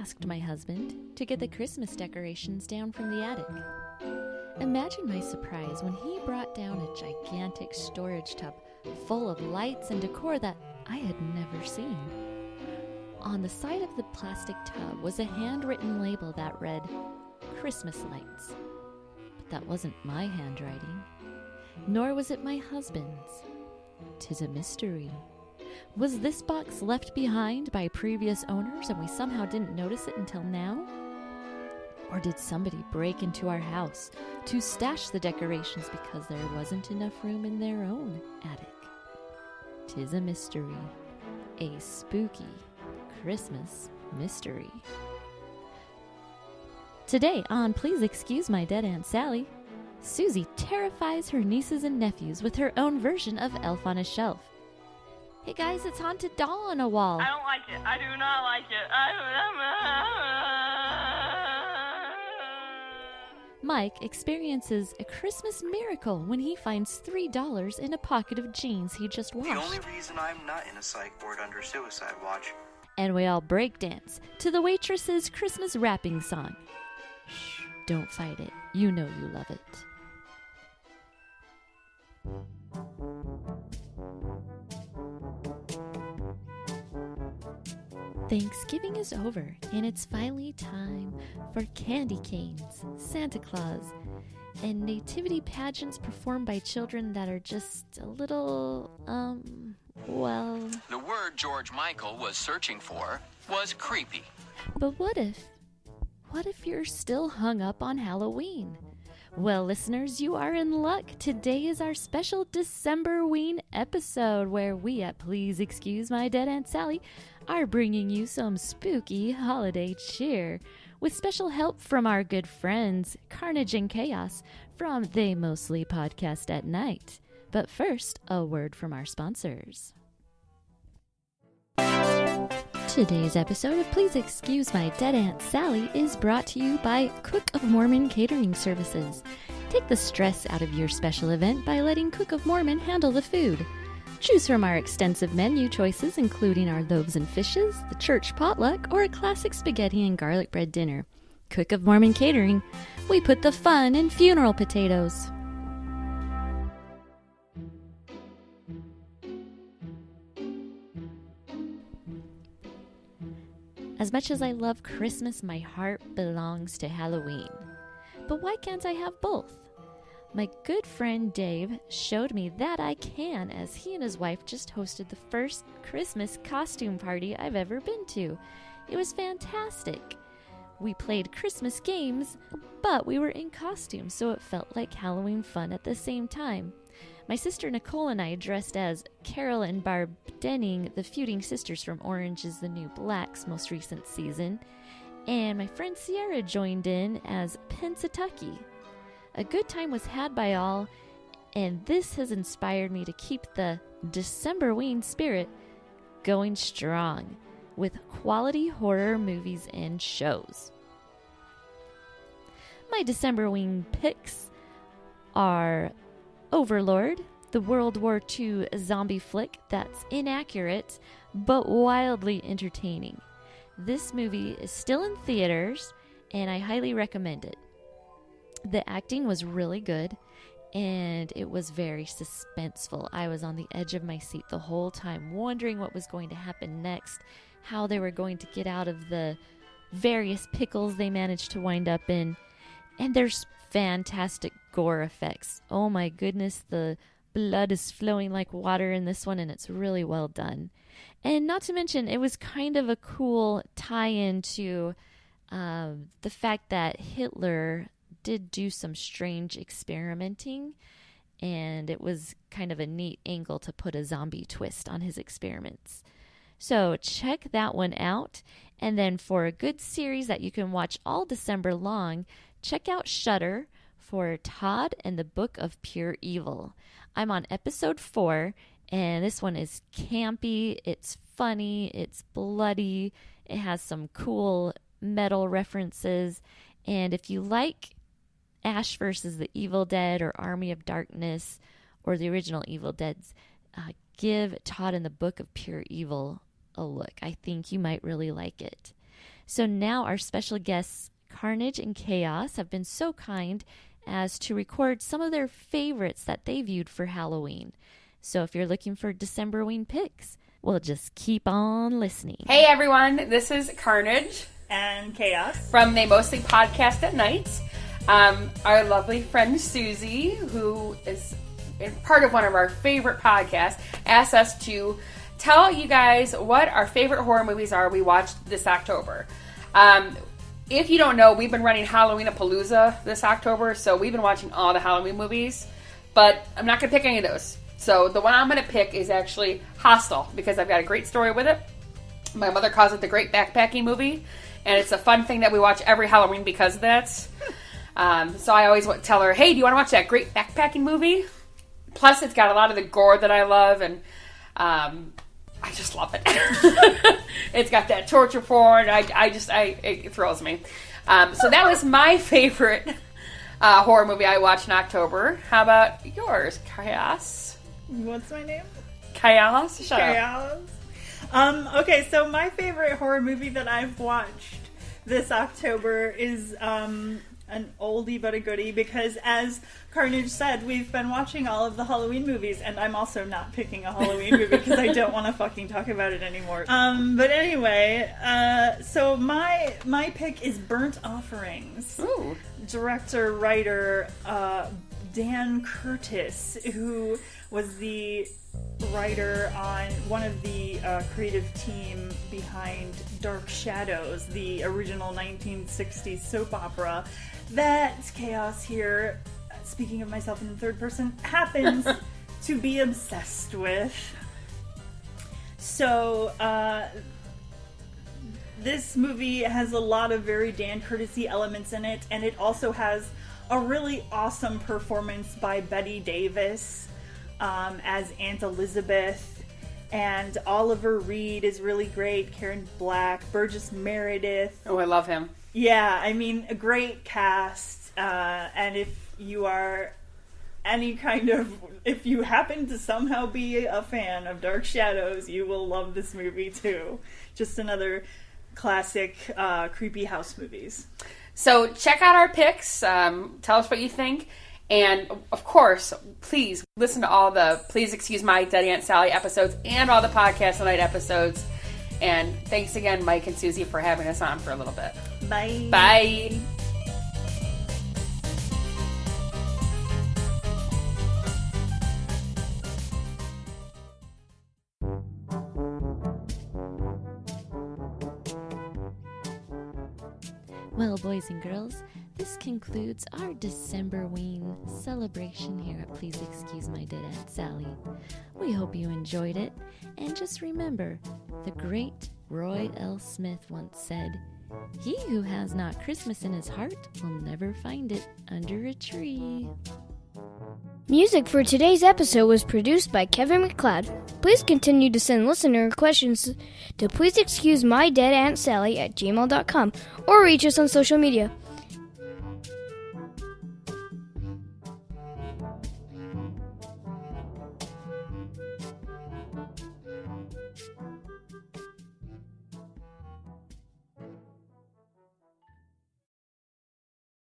asked my husband to get the Christmas decorations down from the attic. Imagine my surprise when he brought down a gigantic storage tub full of lights and decor that I had never seen. On the side of the plastic tub was a handwritten label that read, "Christmas lights." But that wasn't my handwriting, nor was it my husband's. 'Tis a mystery. Was this box left behind by previous owners and we somehow didn't notice it until now? Or did somebody break into our house to stash the decorations because there wasn't enough room in their own attic? 'Tis a mystery. A spooky Christmas mystery. Today on Please Excuse My Dead Aunt Sally, Suzy terrifies her nieces and nephews with her own version of Elf on a Shelf. Hey guys, it's Haunted Doll on a Wall. I don't like it. I do not like it. Mike experiences a Christmas miracle when he finds $3 in a pocket of jeans he just washed. The only reason I'm not in a psych ward under suicide watch. And we all breakdance to the waitress's Christmas rapping song. Shh, don't fight it. You know you love it. Thanksgiving is over, and it's finally time for candy canes, Santa Claus, and nativity pageants performed by children that are just a little, well... The word George Michael was searching for was creepy. But what if you're still hung up on Halloween? Well, listeners, you are in luck. Today is our special Decemberween episode where we at Please Excuse My Dead Aunt Sally are bringing you some spooky holiday cheer with special help from our good friends Carnage and Chaos from They Mostly Podcast at Night. But first, a word from our sponsors. Today's episode of Please Excuse My Dead Aunt Sally is brought to you by Cook of Mormon Catering Services. Take the stress out of your special event by letting Cook of Mormon handle the food. Choose from our extensive menu choices, including our loaves and fishes, the church potluck, or a classic spaghetti and garlic bread dinner. Cook of Mormon Catering. We put the fun in funeral potatoes. As much as I love Christmas, my heart belongs to Halloween. But why can't I have both? My good friend Dave showed me that I can, as he and his wife just hosted the first Christmas costume party I've ever been to. It was fantastic. We played Christmas games, but we were in costume, so it felt like Halloween fun at the same time. My sister Nicole and I dressed as Carol and Barb Denning, the feuding sisters from Orange is the New Black's most recent season, and my friend Sierra joined in as Pensatucky. A good time was had by all, and this has inspired me to keep the Decemberween spirit going strong with quality horror movies and shows. My Decemberween picks are Overlord, the World War II zombie flick that's inaccurate but wildly entertaining. This movie is still in theaters, and I highly recommend it. The acting was really good, and it was very suspenseful. I was on the edge of my seat the whole time, wondering what was going to happen next, how they were going to get out of the various pickles they managed to wind up in. And there's fantastic gore effects. Oh my goodness, the blood is flowing like water in this one, and it's really well done. And not to mention, it was kind of a cool tie-in to the fact that Hitler did do some strange experimenting, and it was kind of a neat angle to put a zombie twist on his experiments. So check that one out. And then for a good series that you can watch all December long, check out Shudder for Todd and the Book of Pure Evil. I'm on episode 4, and this one is campy, it's funny, it's bloody, it has some cool metal references, and if you like Ash vs. the Evil Dead or Army of Darkness or the original Evil Deads, give Todd and the Book of Pure Evil a look. I think you might really like it. So now our special guests, Carnage and Chaos, have been so kind as to record some of their favorites that they viewed for Halloween. So if you're looking for Decemberween picks, well, just keep on listening. Hey everyone, this is Carnage and Chaos from They Mostly Podcast at Night. Our lovely friend Suzy, who is part of one of our favorite podcasts, asked us to tell you guys what our favorite horror movies are we watched this October. If you don't know, we've been running Halloween-a-Palooza this October, so we've been watching all the Halloween movies, but I'm not going to pick any of those. So the one I'm going to pick is actually Hostel, because I've got a great story with it. My mother calls it the Great Backpacking Movie, and it's a fun thing that we watch every Halloween because of that. So I always tell her, hey, do you want to watch that Great Backpacking Movie? Plus, it's got a lot of the gore that I love, and I just love it. It's got that torture porn. It thrills me. So that was my favorite horror movie I watched in October. How about yours, Chaos? What's my name? Chaos? Shut Chaos. up. Okay, so my favorite horror movie that I've watched this October is an oldie but a goodie, because as Carnage said, we've been watching all of the Halloween movies, and I'm also not picking a Halloween movie because I don't want to fucking talk about it anymore. But anyway, so my pick is Burnt Offerings. Ooh. Director, writer, Dan Curtis, who was the writer on one of the creative team behind Dark Shadows, the original 1960s soap opera that Chaos here, speaking of myself in the third person, happens to be obsessed with. So this movie has a lot of very Dan Curtis-y elements in it, and it also has a really awesome performance by Bette Davis as Aunt Elizabeth, and Oliver Reed is really great, Karen Black, Burgess Meredith. Oh, I love him. Yeah, I mean, a great cast, and if you are if you happen to somehow be a fan of Dark Shadows, you will love this movie too. Just another classic creepy house movies. So check out our picks, tell us what you think, and of course, please listen to all the Please Excuse My Dead Aunt Sally episodes and all the Podcast Tonight episodes. And thanks again, Mike and Suzy, for having us on for a little bit. Bye. Bye. Well, boys and girls, this concludes our Decemberween celebration here at Please Excuse My Dead Aunt Sally. We hope you enjoyed it, and just remember, the great Roy L. Smith once said, "He who has not Christmas in his heart will never find it under a tree." Music for today's episode was produced by Kevin McLeod. Please continue to send listener questions to pleaseexcusemydeadaunt Sally@gmail.com or reach us on social media.